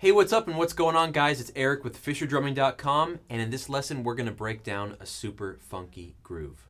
Hey, what's up and what's going on, guys? It's Eric with FisherDrumming.com, and in this lesson, we're going to break down a super funky groove.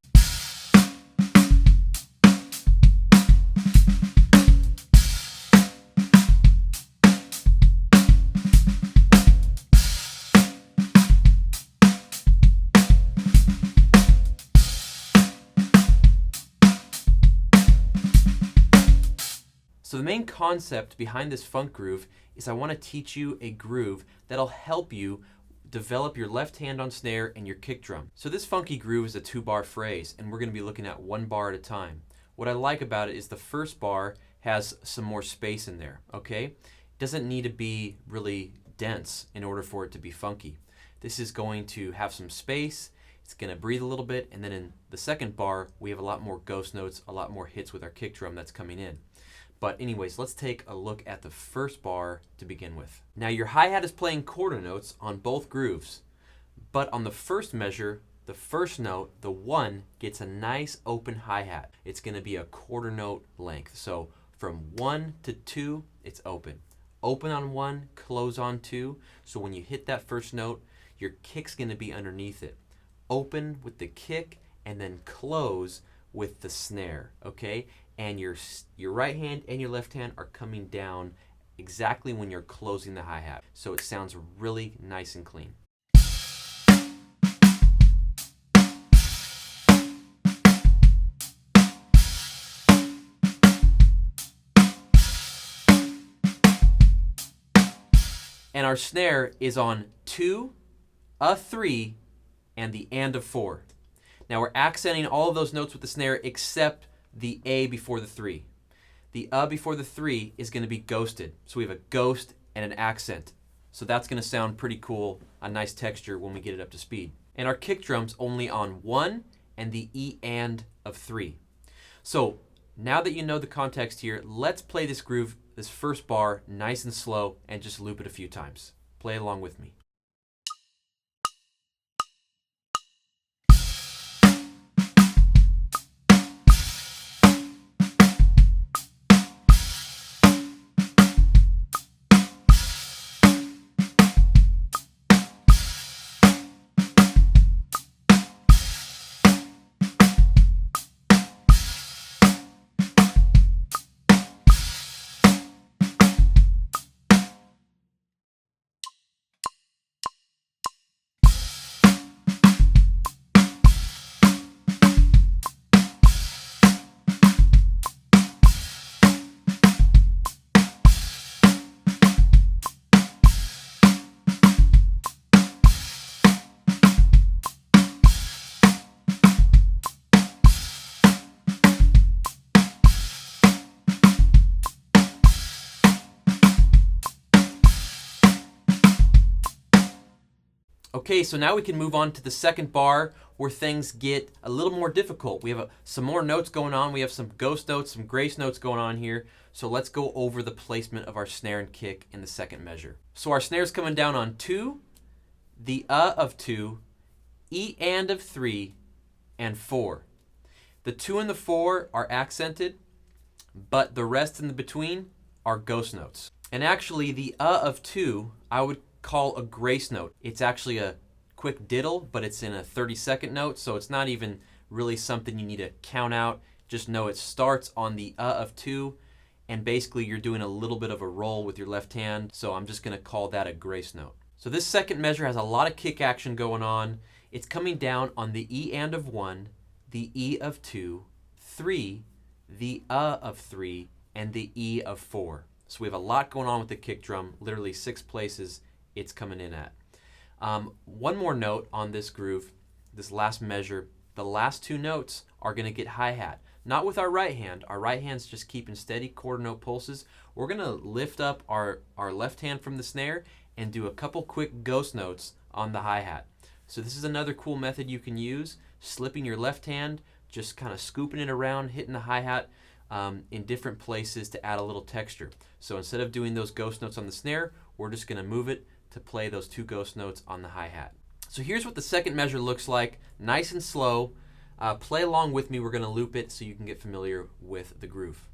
So the main concept behind this funk groove is I want to teach you a groove that'll help you develop your left hand on snare and your kick drum. So this funky groove is a 2-bar phrase, and we're going to be looking at 1 bar at a time. What I like about it is the first bar has some more space in there, okay? It doesn't need to be really dense in order for it to be funky. This is going to have some space, it's going to breathe a little bit, and then in the second bar, we have a lot more ghost notes, a lot more hits with our kick drum that's coming in. But anyways, let's take a look at the first bar to begin with. Now your hi-hat is playing quarter notes on both grooves, but on the first measure, the first note, the 1, gets a nice open hi-hat. It's going to be a quarter note length. So from 1 to 2, it's open. Open on 1, close on 2. So when you hit that first note, your kick's going to be underneath it. Open with the kick and then close with the snare, okay? And your right hand and your left hand are coming down exactly when you're closing the hi-hat. So it sounds really nice and clean. And our snare is on 2, a 3, and the and of 4. Now we're accenting all of those notes with the snare except the A before the 3. The before the 3 is going to be ghosted. So we have a ghost and an accent. So that's going to sound pretty cool, a nice texture when we get it up to speed. And our kick drum's only on 1 and the E and of 3. So now that you know the context here, let's play this groove, this first bar, nice and slow, and just loop it a few times. Play along with me. Okay, so now we can move on to the second bar where things get a little more difficult. We have some more notes going on. We have some ghost notes, some grace notes going on here. So let's go over the placement of our snare and kick in the second measure. So our snare's coming down on 2, the of 2, E and of 3, and 4. The 2 and the 4 are accented, but the rest in the between are ghost notes. And actually the of 2, I would call a grace note. It's actually a quick diddle, but it's in a 30-second note, so it's not even really something you need to count out. Just know it starts on the of 2, and basically you're doing a little bit of a roll with your left hand, so I'm just going to call that a grace note. So this second measure has a lot of kick action going on. It's coming down on the E and of 1, the E of 2, 3, the of 3, and the E of 4. So we have a lot going on with the kick drum, literally 6 places it's coming in at. One more note on this groove, this last measure, the last 2 notes are going to get hi-hat. Not with our right hand. Our right hand's just keeping steady quarter note pulses. We're going to lift up our left hand from the snare and do a couple quick ghost notes on the hi-hat. So this is another cool method you can use, slipping your left hand, just kind of scooping it around, hitting the hi-hat in different places to add a little texture. So instead of doing those ghost notes on the snare, we're just going to move it to play those 2 ghost notes on the hi-hat. So here's what the second measure looks like, nice and slow. Play along with me, we're going to loop it so you can get familiar with the groove.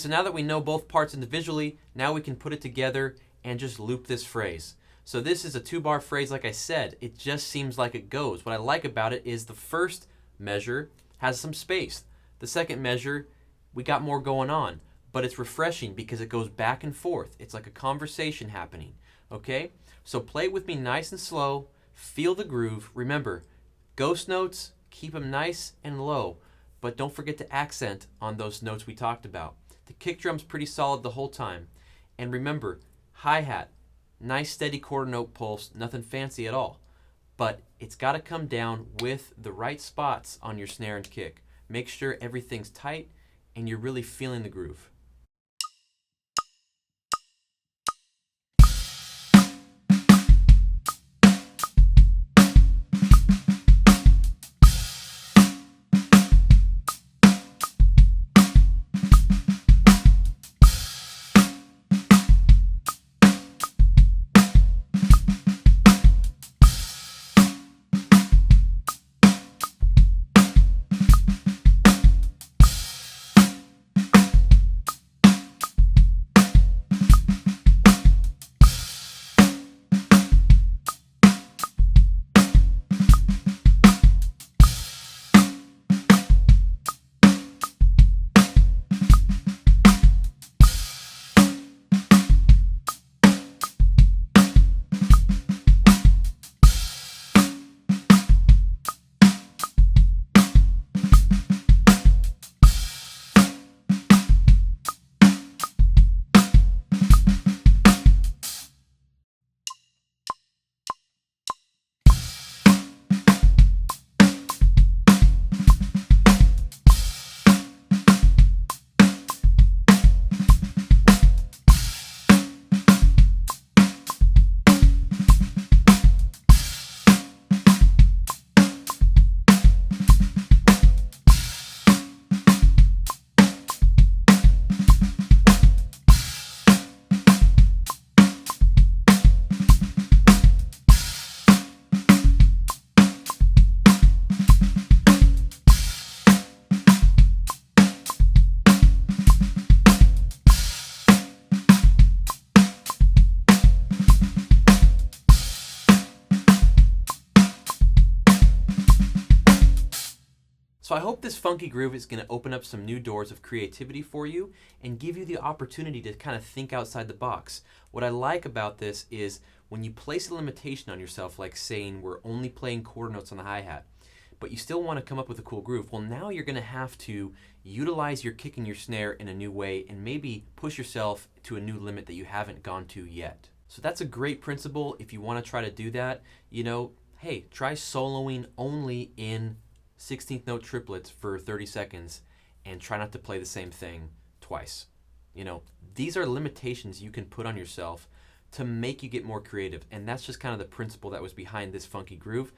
so now that we know both parts individually, now we can put it together and just loop this phrase. So this is a 2-bar phrase, like I said. It just seems like it goes. What I like about it is the first measure has some space. The second measure, we got more going on. But it's refreshing because it goes back and forth. It's like a conversation happening, okay? So play it with me nice and slow. Feel the groove. Remember, ghost notes, keep them nice and low, but don't forget to accent on those notes we talked about. The kick drum's pretty solid the whole time. And remember, hi-hat, nice steady quarter note pulse, nothing fancy at all. But it's got to come down with the right spots on your snare and kick. Make sure everything's tight and you're really feeling the groove. So I hope this funky groove is going to open up some new doors of creativity for you and give you the opportunity to kind of think outside the box. What I like about this is when you place a limitation on yourself, like saying we're only playing quarter notes on the hi-hat, but you still want to come up with a cool groove, well, now you're going to have to utilize your kick and your snare in a new way and maybe push yourself to a new limit that you haven't gone to yet. So that's a great principle. If you want to try to do that, you know, hey, try soloing only in 16th note triplets for 30 seconds and try not to play the same thing twice. You know, these are limitations you can put on yourself to make you get more creative, and that's just kind of the principle that was behind this funky groove.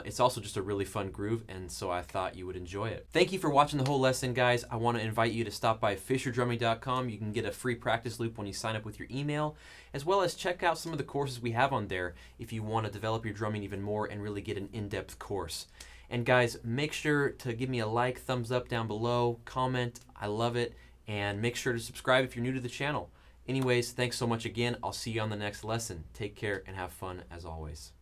It's also just a really fun groove, and so I thought you would enjoy it. Thank you for watching the whole lesson, guys. I want to invite you to stop by FisherDrumming.com. You can get a free practice loop when you sign up with your email, as well as check out some of the courses we have on there if you want to develop your drumming even more and really get an in-depth course. And guys, make sure to give me a like, thumbs up down below, comment, I love it, and make sure to subscribe if you're new to the channel. Anyways, thanks so much again. I'll see you on the next lesson. Take care and have fun as always.